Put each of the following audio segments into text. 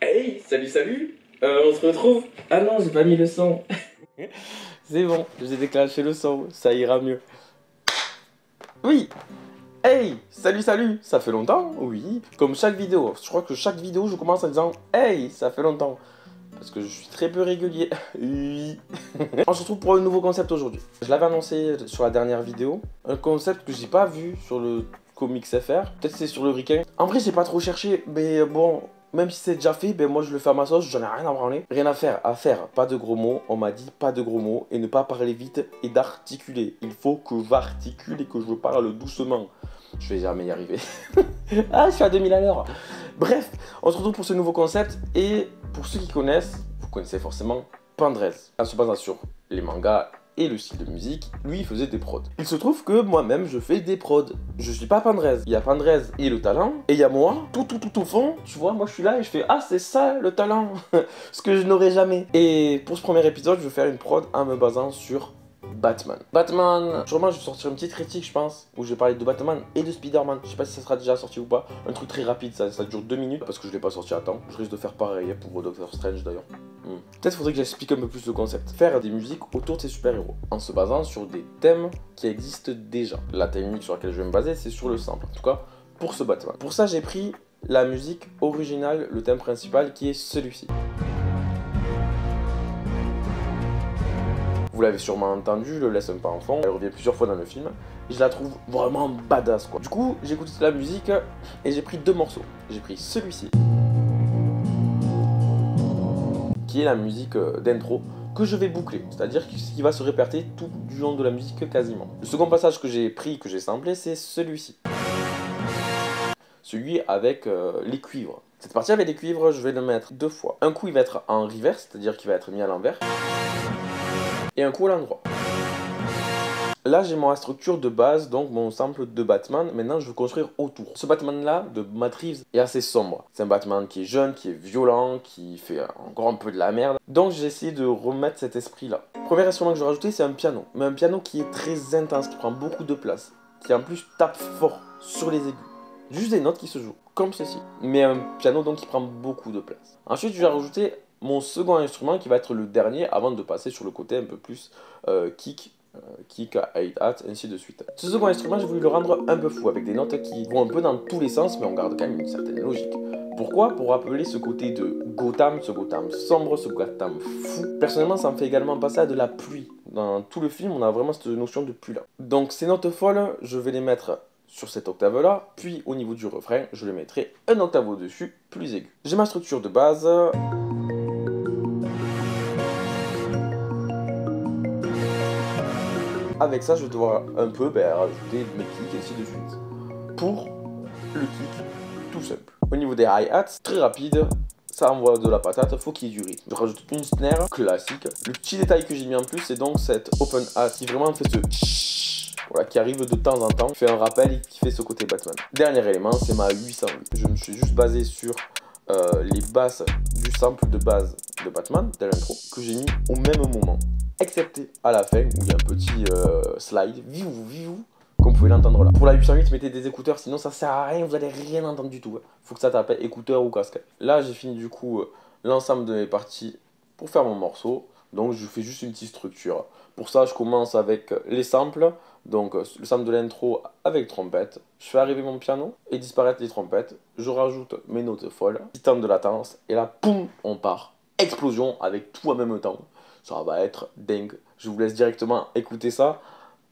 Hey, salut, salut. On se retrouve. Ah non, j'ai pas mis le son. C'est bon, j'ai déclenché le son, ça ira mieux. Oui. Hey, salut, salut. Ça fait longtemps? Oui. Comme chaque vidéo. Je crois que chaque vidéo, je commence en disant hey, ça fait longtemps. Parce que je suis très peu régulier. Oui. On se retrouve pour un nouveau concept aujourd'hui. Je l'avais annoncé sur la dernière vidéo. Un concept que j'ai pas vu sur le Comics FR. Peut-être c'est sur le Ricain. En vrai, j'ai pas trop cherché. Mais bon, même si c'est déjà fait, ben moi je le fais à ma sauce. J'en ai rien à branler. Rien à faire. À faire. Pas de gros mots. On m'a dit pas de gros mots. Et ne pas parler vite et d'articuler. Il faut que j'articule et que je parle doucement. Je vais jamais y arriver. Ah, je suis à 2000 à l'heure. Bref, on se retrouve pour ce nouveau concept. Et pour ceux qui connaissent, vous connaissez forcément Pandrez. En se basant sur les mangas et le style de musique, lui il faisait des prods. Il se trouve que moi-même je fais des prods. Je suis pas Pandrez. Il y a Pandrez et le talent. Et il y a moi, tout au fond. Tu vois, moi je suis là et je fais ah c'est ça le talent. Ce que je n'aurais jamais. Et pour ce premier épisode, je vais faire une prod en me basant sur Batman. Batman, sûrement je vais sortir une petite critique je pense, où je vais parler de Batman et de Spider-Man. Je sais pas si ça sera déjà sorti ou pas. Un truc très rapide, ça dure 2 minutes, parce que je l'ai pas sorti à temps. Je risque de faire pareil pour Doctor Strange d'ailleurs. Peut-être faudrait que j'explique un peu plus le concept. Faire des musiques autour de ces super-héros, en se basant sur des thèmes qui existent déjà. La technique sur laquelle je vais me baser, c'est sur le sample, en tout cas pour ce Batman. Pour ça j'ai pris la musique originale, le thème principal qui est celui-ci. Vous l'avez sûrement entendu, le laisse un pas enfant, elle revient plusieurs fois dans le film, et je la trouve vraiment badass quoi. Du coup, j'ai écouté la musique et j'ai pris deux morceaux. J'ai pris celui-ci, qui est la musique d'intro, que je vais boucler, c'est-à-dire qu'il va se répéter tout du long de la musique quasiment. Le second passage que j'ai pris, que j'ai samplé, c'est celui-ci. Celui avec les cuivres. Cette partie avec les cuivres, je vais le mettre deux fois. Un coup, il va être en reverse, c'est-à-dire qu'il va être mis à l'envers, et un coup à l'endroit. Là, j'ai ma structure de base, donc mon sample de Batman. Maintenant, je veux construire autour. Ce Batman-là, de Matt Reeves, est assez sombre. C'est un Batman qui est jeune, qui est violent, qui fait encore un peu de la merde. Donc, j'ai essayé de remettre cet esprit-là. Premier instrument que je vais rajouter, c'est un piano. Mais un piano qui est très intense, qui prend beaucoup de place. Qui en plus tape fort sur les aigus. Juste des notes qui se jouent, comme ceci. Mais un piano donc qui prend beaucoup de place. Ensuite, je vais rajouter mon second instrument qui va être le dernier avant de passer sur le côté un peu plus kick, hi-hat, ainsi de suite. Ce second instrument, j'ai voulu le rendre un peu fou, avec des notes qui vont un peu dans tous les sens, mais on garde quand même une certaine logique. Pourquoi? Pour rappeler ce côté de Gotham, ce Gotham sombre, ce Gotham fou. Personnellement, ça me fait également penser à de la pluie. Dans tout le film, on a vraiment cette notion de pluie là. Donc ces notes folles, je vais les mettre sur cette octave là, puis au niveau du refrain, je le mettrai un octave au-dessus, plus aigu. J'ai ma structure de base. Avec ça, je vais devoir un peu rajouter mes kicks, ainsi de suite. Pour le kick tout simple. Au niveau des hi-hats, très rapide, ça envoie de la patate, faut qu'il y ait du rythme. Je rajoute une snare classique. Le petit détail que j'ai mis en plus, c'est donc cette open hat qui vraiment fait ce voilà, qui arrive de temps en temps, qui fait un rappel et qui fait ce côté Batman. Dernier élément, c'est ma 808. Je me suis juste basé sur les basses du sample de base de Batman, de l'intro, que j'ai mis au même moment. Excepté à la fin, où il y a un petit slide, viou, comme vous pouvez l'entendre là. Pour la 808, mettez des écouteurs, sinon ça sert à rien, vous allez rien entendre du tout. Faut que ça tape écouteurs ou casque. Là, j'ai fini du coup l'ensemble de mes parties pour faire mon morceau. Donc je fais juste une petite structure. Pour ça, je commence avec les samples. Donc le sample de l'intro avec trompette. Je fais arriver mon piano et disparaître les trompettes. Je rajoute mes notes folles. Petit temps de latence. Et là, poum, on part. Explosion avec tout en même temps. Ça va être dingue. Je vous laisse directement écouter ça.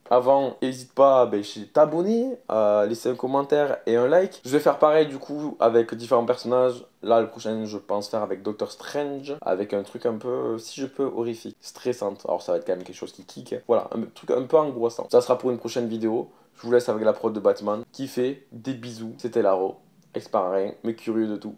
Avant, n'hésite pas à t'abonner, à laisser un commentaire et un like. Je vais faire pareil du coup avec différents personnages. Là, le prochain, je pense faire avec Doctor Strange, avec un truc un peu, si je peux, horrifique, stressante. Alors ça va être quand même quelque chose qui kick. Voilà, un truc un peu angoissant. Ça sera pour une prochaine vidéo. Je vous laisse avec la prod de Batman. Kiffez, des bisous. C'était Laro, ex-parrain, mais curieux de tout.